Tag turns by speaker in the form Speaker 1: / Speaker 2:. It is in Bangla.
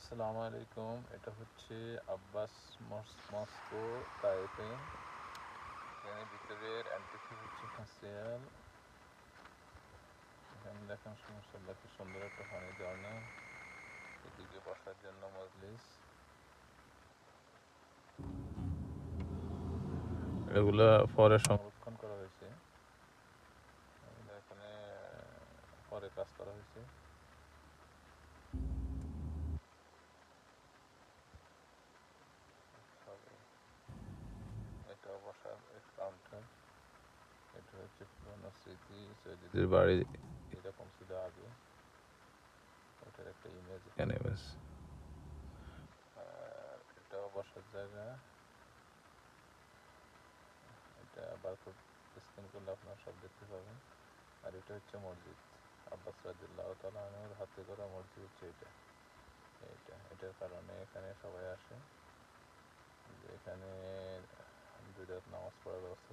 Speaker 1: আসসালামু আলাইকুম। এটা হচ্ছে আব্বাস মস্কো তাইপে। এখানে ভিতরের এন্ট্রি হচ্ছে ফাঁসিয়াল। এখানে দেখেন মাশাআল্লাহ কি সুন্দর একটা পানি ঝর্ণা। এদিকে বসার জন্য মজলিস। এগুলা পরে সংরক্ষণ করা হয়েছে। এখানে পরে কাজ করা হয়েছে। এটা বসার কাউন্টার। এটা হচ্ছে পুরোনো স্মৃতি, সৈয়দদের বাড়ি এরকম ছিল আগে। ওটার একটা ইমেজ এখানে ব্যাস। আর এটাও বসার জায়গা। এটা বারকোড স্ক্যান করলে আপনারা সব দেখতে পাবেন। আর এটা হচ্ছে মসজিদ। আব্বাস রাদিয়াল্লাহু তাআলা আনহুর হাতে করা মসজিদ হচ্ছে এটার কারণে এখানে সবাই আসে। যে এখানে 2 রাকাত নামাজ পড়ার ব্যবস্থা